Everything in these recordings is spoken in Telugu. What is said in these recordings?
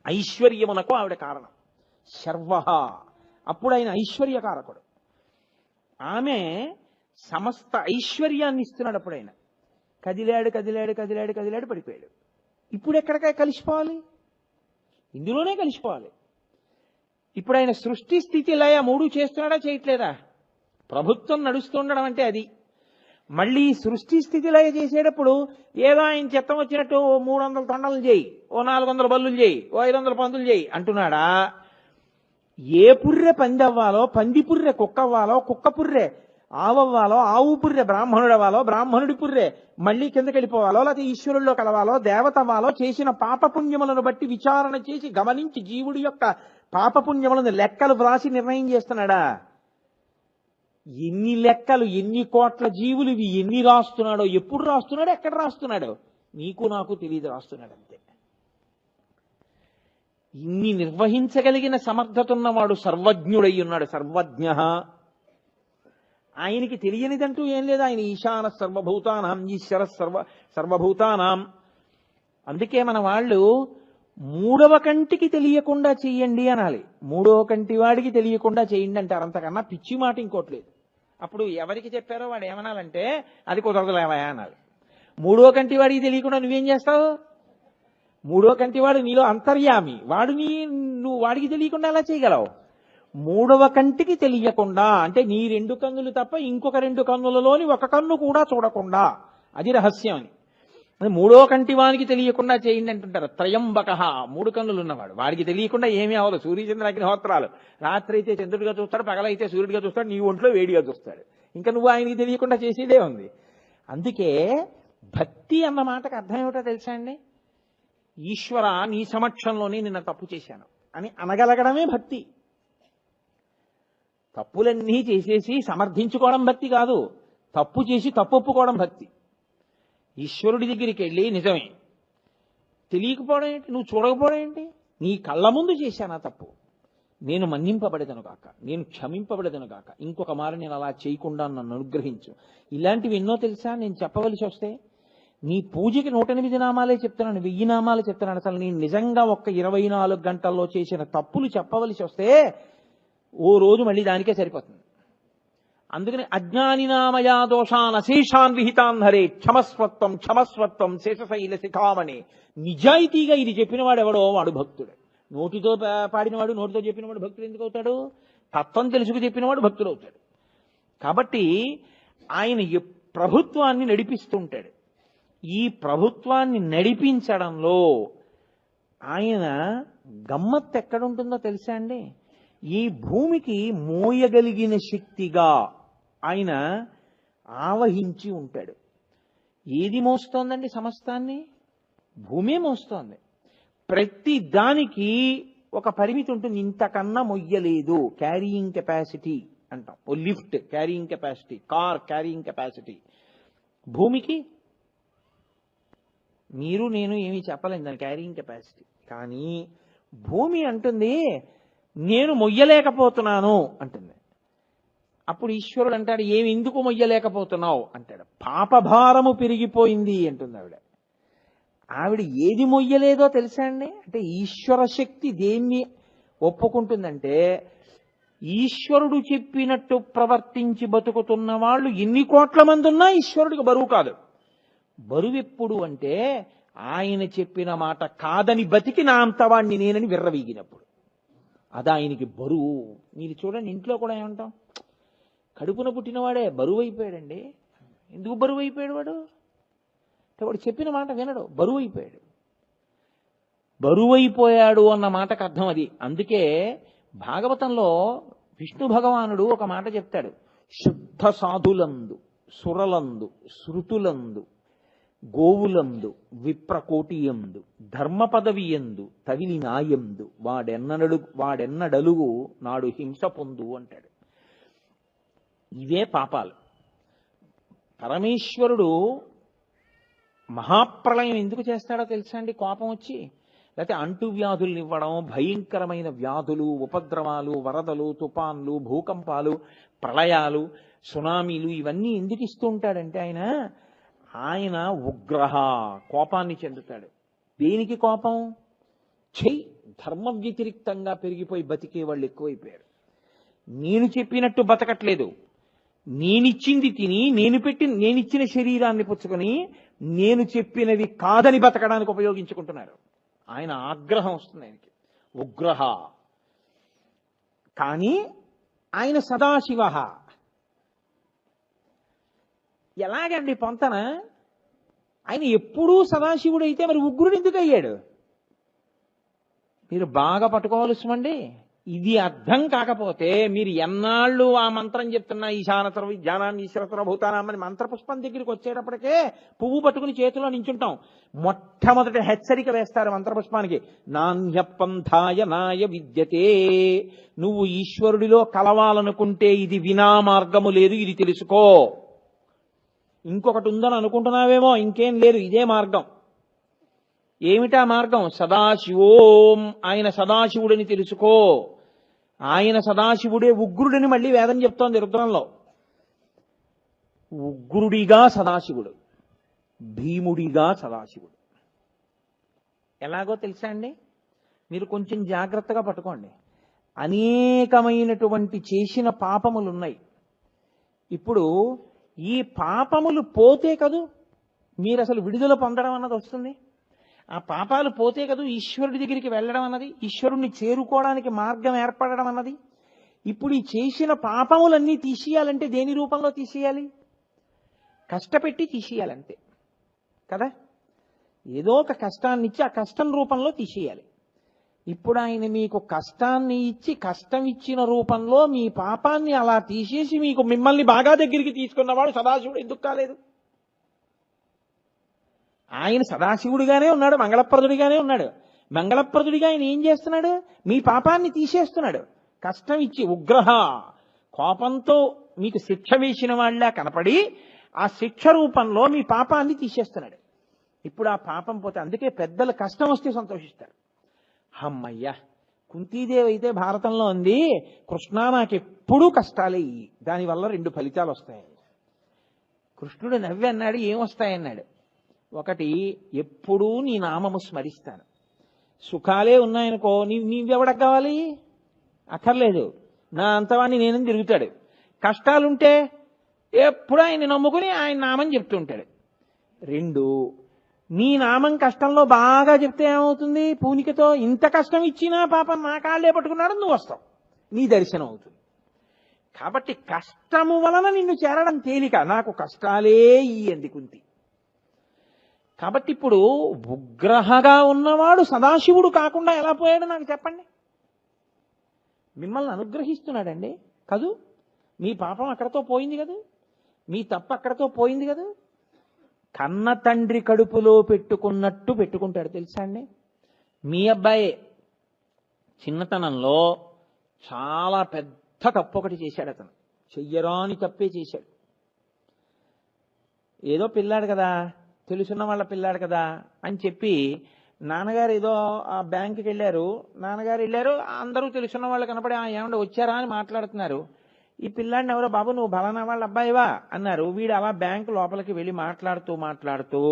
ఐశ్వర్యమునకు ఆవిడ కారణం. శర్వ, అప్పుడు ఆయన ఐశ్వర్యకారకుడు. ఆమె సమస్త ఐశ్వర్యాన్ని ఇస్తున్నాడు. అప్పుడు ఆయన కదిలాడు కదిలాడు కదిలాడు కదిలాడు పడిపోయాడు. ఇప్పుడు ఎక్కడికే కలిసిపోవాలి? ఇందులోనే కలిసిపోవాలి. ఇప్పుడు ఆయన సృష్టి స్థితి లయ మూడు చేస్తున్నాడా చేయట్లేదా? ప్రభుత్వం నడుస్తుండడం అంటే అది. మళ్ళీ సృష్టి స్థితి లయ చేసేటప్పుడు ఏదో ఆయన చిత్తం వచ్చినట్టు 300 తొండలు చేయి, ఓ 400 బల్లులు చేయి, ఓ 500 పందులు చేయి అంటున్నాడా? ఏ పుర్రె పంది అవ్వాలో పంది పుర్రె కుక్క అవ్వాలో కుక్క పుర్రె ఆవవ్వాలో ఆవు పుర్రె బ్రాహ్మణుడు అవ్వాలో బ్రాహ్మణుడి పుర్రె మళ్ళీ కిందకి వెళ్ళిపోవాలో లేకపోతే ఈశ్వరుల్లో కలవాలో దేవత అవ్వాలో చేసిన పాపపుణ్యములను బట్టి విచారణ చేసి గమనించి జీవుడి యొక్క పాపపుణ్యములను లెక్కలు వ్రాసి నిర్ణయం చేస్తున్నాడా? ఎన్ని లెక్కలు, ఎన్ని కోట్ల జీవులు ఇవి ఎన్ని రాస్తున్నాడో, ఎప్పుడు రాస్తున్నాడో, ఎక్కడ రాస్తున్నాడో నీకు నాకు తెలియదు. రాస్తున్నాడు అంతే. ఇన్ని నిర్వహించగలిగిన సమర్థత ఉన్నవాడు సర్వజ్ఞుడై ఉన్నాడు. సర్వజ్ఞ. ఆయనకి తెలియనిదంటూ ఏం లేదు. ఆయన ఈశాన సర్వభూతానాం ఈశ్వర సర్వభూతానాం. అందుకే మన వాళ్ళు మూడవ కంటికి తెలియకుండా చెయ్యండి అనాలి. మూడవ కంటి వాడికి తెలియకుండా చేయండి అంటారు. అంతకన్నా పిచ్చి మాట ఇంకోట్లేదు. అప్పుడు ఎవరికి చెప్పారో వాడు ఏమనాలంటే అది కుదరదులేవయా అనాలి. మూడవ కంటి వాడికి తెలియకుండా నువ్వేం చేస్తావు? మూడవ కంటి వాడు నీలో అంతర్యామి. నువ్వు వాడికి తెలియకుండా ఎలా చేయగలవు? మూడవ కంటికి తెలియకుండా అంటే నీ 2 కన్నులు తప్ప ఇంకొక 2 కన్నులలోని ఒక కన్ను కూడా చూడకుండా, అది రహస్యం అని. మూడో కంటి వానికి తెలియకుండా చేయండి అంటుంటారు. త్రయంబక, 3 కన్నులు ఉన్నవాడు, వాడికి తెలియకుండా ఏమీ అవ్వదు. సూర్యచంద్ర అగ్నిహోత్రాలు, రాత్రి అయితే చంద్రుడిగా చూస్తాడు, పగలైతే సూర్యుడిగా చూస్తాడు, నీ ఒంట్లో వేడిగా చూస్తాడు. ఇంకా నువ్వు ఆయనకి తెలియకుండా చేసేదే ఉంది. అందుకే భక్తి అన్న మాటకు అర్థం ఏమిటో తెలుసా అండి? ఈశ్వర నీ సమక్షంలోనే నిన్న తప్పు చేశాను అని అనగలగడమే భక్తి. తప్పులన్నీ చేసేసి సమర్థించుకోవడం భక్తి కాదు. తప్పు చేసి తప్పు ఒప్పుకోవడం భక్తి. ఈశ్వరుడి దగ్గరికి వెళ్ళి నిజమే తెలియకపోవడం ఏంటి, నువ్వు చూడకపోవడం ఏంటి, నీ కళ్ళ ముందు చేశానా తప్పు, నేను మన్నింపబడేదను కాక, నేను క్షమింపబడేదను కాక, ఇంకొక మారు నేను అలా చేయకుండా నన్ను అనుగ్రహించు. ఇలాంటివి ఎన్నో తెలుసా నేను చెప్పవలసి వస్తే. నీ పూజకి 108 నామాలే చెప్తున్నాను, 1000 నామాలు చెప్తున్నాను. అసలు నేను నిజంగా ఒక్క 24 గంటల్లో చేసిన తప్పులు చెప్పవలసి వస్తే ఓ రోజు మళ్ళీ దానికే సరిపోతుంది. అందుకని అజ్ఞానినామయా దోషాన్ అశేషాన్ విహితాన్ హరే క్షమస్వత్వం క్షమస్వత్వం శేషశైల శిఖామణి. నిజాయితీగా ఇది చెప్పినవాడు ఎవడో వాడు భక్తుడు. నోటితో పాడినవాడు, నోటితో చెప్పినవాడు భక్తుడు ఎందుకు అవుతాడు? తత్వం తెలుసుకు చెప్పినవాడు భక్తుడు అవుతాడు. కాబట్టి ఆయన ప్రభుత్వాన్ని నడిపిస్తుంటాడు. ఈ ప్రభుత్వాన్ని నడిపించడంలో ఆయన గమ్మత్తు ఎక్కడుంటుందో తెలుసా అండి? ఈ భూమికి మోయగలిగిన శక్తిగా ఆయన ఆవహించి ఉంటాడు. ఏది మోస్తోందండి సమస్తాన్ని? భూమే మోస్తోంది. ప్రతి దానికి ఒక పరిమితి ఉంటుంది. ఇంతకన్నా మొయ్యలేదు. క్యారీయింగ్ కెపాసిటీ అంటాం. ఓ lift carrying capacity, car carrying capacity. భూమికి మీరు నేను ఏమీ చెప్పలేం దాని క్యారీయింగ్ కెపాసిటీ. కానీ భూమి అంటుంది నేను మొయ్యలేకపోతున్నాను అంటుంది. అప్పుడు ఈశ్వరుడు అంటాడు ఏమి ఎందుకు మొయ్యలేకపోతున్నావు అంటాడు. పాపభారము పెరిగిపోయింది అంటుంది ఆవిడ. ఆవిడ ఏది మొయ్యలేదో తెలుసా అండి? అంటే ఈశ్వర శక్తి దేన్ని ఒప్పుకుంటుందంటే ఈశ్వరుడు చెప్పినట్టు ప్రవర్తించి బతుకుతున్న వాళ్ళు ఎన్ని కోట్ల మంది ఉన్నా ఈశ్వరుడికి బరువు కాదు. బరువు ఎప్పుడు అంటే ఆయన చెప్పిన మాట కాదని బతికి నా అంతవాణ్ణి నేనని విర్రవీగినప్పుడు అది ఆయనకి బరువు. మీరు చూడండి ఇంట్లో కూడా ఏమంటాం, కడుపున పుట్టినవాడే బరువు అయిపోయాడండి. ఎందుకు బరువు అయిపోయాడు వాడు? వాడు చెప్పిన మాట వినడు, బరువు అయిపోయాడు. బరువు అయిపోయాడు అన్న మాటకు అర్థం అది. అందుకే భాగవతంలో విష్ణు భగవానుడు ఒక మాట చెప్తాడు. శుద్ధ సాధులందు, సురలందు, శృతులందు, గోవులందు, విప్రకోటియందు, ధర్మ పదవియందు, తగిలి నాయందు వాడెన్నడలుగు నాడు హింస పొందు అంటాడు. ఇవే పాపాలు. పరమేశ్వరుడు మహాప్రళయం ఎందుకు చేస్తాడో తెలుసా అండి? కోపం వచ్చి, లేకపోతే అంటువ్యాధుల్ని ఇవ్వడం, భయంకరమైన వ్యాధులు, ఉపద్రవాలు, వరదలు, తుఫాన్లు, భూకంపాలు, ప్రళయాలు, సునామీలు ఇవన్నీ ఎందుకు ఇస్తూ ఉంటాడంటే ఆయన ఉగ్రహ, కోపాన్ని చెందుతాడు. దేనికి కోపం? చెయ్యి. ధర్మ వ్యతిరిక్తంగా పెరిగిపోయి బతికే వాళ్ళు ఎక్కువైపోయారు. నేను చెప్పినట్టు బతకట్లేదు. నేనిచ్చింది తిని నేనిచ్చిన శరీరాన్ని పుచ్చుకొని నేను చెప్పినవి కాదని బతకడానికి ఉపయోగించుకుంటున్నారు. ఆయన ఆగ్రహం వస్తుంది ఆయనకి, ఉగ్రహ. కానీ ఆయన సదాశివ. ఎలాగండి పొంతన? ఆయన ఎప్పుడూ సదాశివుడు అయితే మరి ఉగ్రుడు ఎందుకు అయ్యాడు? మీరు బాగా పట్టుకోవాల్సిమండి. ఇది అర్థం కాకపోతే మీరు ఎన్నాళ్ళు ఆ మంత్రం చెప్తున్నా ఈశానతర విజ్ఞానాన్ని ఈశ్వరతర భూతానామని మంత్రపుష్పం దగ్గరికి వచ్చేటప్పటికే పువ్వు పట్టుకుని చేతిలో నించుంటాం. మొట్టమొదటి హెచ్చరిక వేస్తారు మంత్రపుష్పానికి, నాణ్యపంథాయ నాయ విద్యతే. నువ్వు ఈశ్వరుడిలో కలవాలనుకుంటే ఇది వినా మార్గము లేదు, ఇది తెలుసుకో. ఇంకొకటి ఉందని అనుకుంటున్నావేమో, ఇంకేం లేదు, ఇదే మార్గం. ఏమిటా మార్గం? సదాశివోం. ఆయన సదాశివుడిని తెలుసుకో. ఆయన సదాశివుడే ఉగ్రుడిని మళ్ళీ వేదం చెప్తోంది రుద్రంలో. ఉగ్రుడిగా సదాశివుడు, భీముడిగా సదాశివుడు. ఎలాగో తెలుసా అండి? మీరు కొంచెం జాగ్రత్తగా పట్టుకోండి. అనేకమైనటువంటి చేసిన పాపములున్నాయి. ఇప్పుడు ఈ పాపములు పోతే కదూ మీరు అసలు విడుదల పొందడం అన్నది వస్తుంది. ఆ పాపాలు పోతే కదూ ఈశ్వరుడి దగ్గరికి వెళ్ళడం అన్నది, ఈశ్వరుణ్ణి చేరుకోవడానికి మార్గం ఏర్పడడం అన్నది. ఇప్పుడు ఈ చేసిన పాపములన్నీ తీసేయాలంటే దేని రూపంలో తీసేయాలి? కష్టపెట్టి తీసేయాలంతే కదా. ఏదో ఒక కష్టాన్ని ఇచ్చి ఆ కష్టం రూపంలో తీసేయాలి. ఇప్పుడు ఆయన మీకు కష్టాన్ని ఇచ్చి కష్టం ఇచ్చిన రూపంలో మీ పాపాన్ని అలా తీసేసి మిమ్మల్ని బాగా దగ్గరికి తీసుకున్నవాడు సదాశివుడు ఎందుకు కాలేదు? ఆయన సదాశివుడిగానే ఉన్నాడు, మంగళప్రదుడిగానే ఉన్నాడు. మంగళప్రదుడిగా ఆయన ఏం చేస్తున్నాడు? మీ పాపాన్ని తీసేస్తున్నాడు. కష్టం ఇచ్చి ఉగ్రహ, కోపంతో మీకు శిక్ష వేసిన వాళ్ళ కనపడి ఆ శిక్ష రూపంలో మీ పాపాన్ని తీసేస్తున్నాడు. ఇప్పుడు ఆ పాపం పోతే, అందుకే పెద్దలు కష్టం వస్తే సంతోషిస్తారు. అమ్మయ్య, కుంతీదేవి అయితే భారతంలో ఉంది, కృష్ణ నాకెప్పుడూ కష్టాలే, దానివల్ల 2 ఫలితాలు వస్తాయి. కృష్ణుడు నవ్వి అన్నాడు, ఏమొస్తాయన్నాడు. ఒకటి, ఎప్పుడూ నీ నామము స్మరిస్తాను. సుఖాలే ఉన్నాయనుకో, నీవెవడకు కావాలి? అక్కర్లేదు, నా అంతవాణ్ణి నేనని తిరుగుతాడు. కష్టాలుంటే ఎప్పుడు ఆయన్ని నమ్ముకుని ఆయన నామం చెప్తుంటాడు. 2, నీ నామం కష్టంలో బాగా చెప్తే ఏమవుతుంది? పూనికతో ఇంత కష్టం ఇచ్చినా పాపం నా కాళ్ళే పట్టుకున్నాడు, నువ్వు వస్తావు, నీ దర్శనం అవుతుంది. కాబట్టి కష్టము వలన నిన్ను చేరడం తేలిక. నాకు కష్టాలే ఇయ్యంది కుంతి. కాబట్టి ఇప్పుడు ఉగ్రహగా ఉన్నవాడు సదాశివుడు కాకుండా ఎలా పోయాడు నాకు చెప్పండి? మిమ్మల్ని అనుగ్రహిస్తున్నాడండి కదూ. మీ పాపం అక్కడతో పోయింది కదా, మీ తప్పు అక్కడతో పోయింది కదా. కన్న తండ్రి కడుపులో పెట్టుకున్నట్టు పెట్టుకుంటాడు తెలుసా అండి. మీ అబ్బాయి చిన్నతనంలో చాలా పెద్ద తప్పు ఒకటి చేశాడు. అతను చెయ్యరాని తప్పే చేశాడు. ఏదో పిల్లాడు కదా, తెలుసున్న వాళ్ళ పిల్లాడు కదా అని చెప్పి నాన్నగారు ఏదో ఆ బ్యాంకుకి వెళ్ళారు. నాన్నగారు వెళ్ళారు, అందరూ తెలుసున్న వాళ్ళు కనపడి ఏమన్నా వచ్చారా అని మాట్లాడుతున్నారు. ఈ పిల్లాడిని ఎవరో, బాబు నువ్వు బలానా వాళ్ళ అబ్బాయివా అన్నారు. వీడు అలా బ్యాంకు లోపలికి వెళ్ళి మాట్లాడుతూ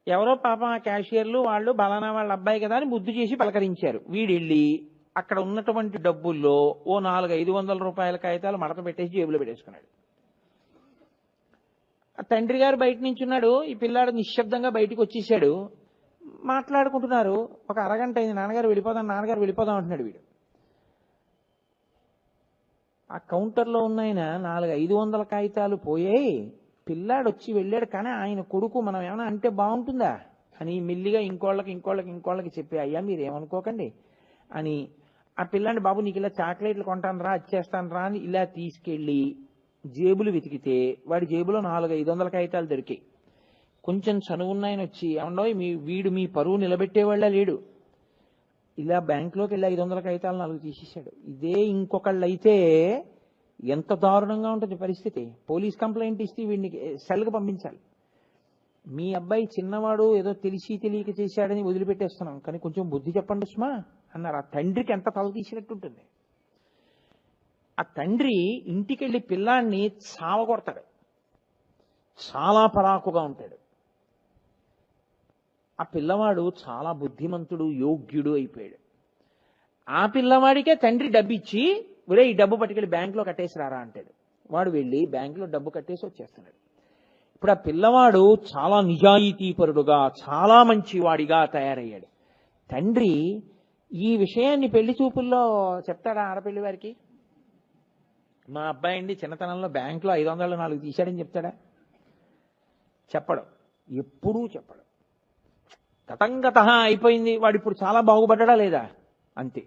ఎవరో పాపం ఆ క్యాషియర్లు వాళ్ళు బలానా వాళ్ళ అబ్బాయి కదా అని ముద్దు చేసి పలకరించారు. వీడు వెళ్ళి అక్కడ ఉన్నటువంటి డబ్బుల్లో ఓ 400-500 రూపాయల కాగితాలు మడత పెట్టేసి జేబులో పెట్టేసుకున్నాడు. ఆ తండ్రి గారు బయట నించున్నాడు. ఈ పిల్లాడు నిశ్శబ్దంగా బయటకు వచ్చేసాడు. మాట్లాడుకుంటున్నారు. ఒక అరగంట అయింది. నాన్నగారు వెళ్ళిపోదాం అంటున్నాడు వీడు. ఆ కౌంటర్లో ఉన్న ఆయన 400-500 కాగితాలు పోయాయి. పిల్లాడు వచ్చి వెళ్ళాడు, కానీ ఆయన కొడుకు మనం ఏమైనా అంటే బాగుంటుందా అని మెల్లిగా ఇంకోళ్ళకి చెప్పి, అయ్యా మీరేమనుకోకండి అని ఆ పిల్లాడిని, బాబు నీకు ఇలా చాక్లెట్లు కొంటాను రా, వచ్చేస్తాను రా అని ఇలా తీసుకెళ్ళి జేబులు వెతికితే వాడి జేబులో 400-500 కాగితాలు దొరికాయి. కొంచెం చనువున్నాయని వచ్చి, ఏమండో వీడు మీ పరువు నిలబెట్టేవాళ్ళ లేడు, ఇలా బ్యాంకులోకి వెళ్ళి 500 కాగితాలు 4 తీసేశాడు. ఇదే ఇంకొకళ్ళు అయితే ఎంత దారుణంగా ఉంటుంది పరిస్థితి. పోలీస్ కంప్లైంట్ ఇస్తే వీడిని సెల్కి పంపించాలి. మీ అబ్బాయి చిన్నవాడు, ఏదో తెలిసి తెలియక చేశాడని వదిలిపెట్టేస్తున్నాం, కానీ కొంచెం బుద్ధి చెప్పండి సుమా అన్నారు. ఆ తండ్రికి ఎంత తల తీసినట్టుంటుంది. ఆ తండ్రి ఇంటికి వెళ్ళి పిల్లాన్ని చావగొడతాడు. చాలా పరాకుగా ఉంటాడు. ఆ పిల్లవాడు చాలా బుద్ధిమంతుడు, యోగ్యుడు అయిపోయాడు. ఆ పిల్లవాడికే తండ్రి డబ్బు ఇచ్చి, ఒరే ఈ డబ్బు పట్టుకెళ్ళి బ్యాంకులో కట్టేసి రారా అంటాడు. వాడు వెళ్ళి బ్యాంకులో డబ్బు కట్టేసి వచ్చేస్తున్నాడు. ఇప్పుడు ఆ పిల్లవాడు చాలా నిజాయితీపరుడుగా, చాలా మంచివాడిగా తయారయ్యాడు. తండ్రి ఈ విషయాన్ని పెళ్లి చూపుల్లో చెప్తాడా ఆడపిల్లి వారికి? మా అబ్బాయి అండి చిన్నతనంలో బ్యాంకులో 504 తీశాడని చెప్తాడా? చెప్పడు, ఎప్పుడూ చెప్పడు. గతంగత అయిపోయింది, వాడు ఇప్పుడు చాలా బాగుపడ్డా లేదా అంతే.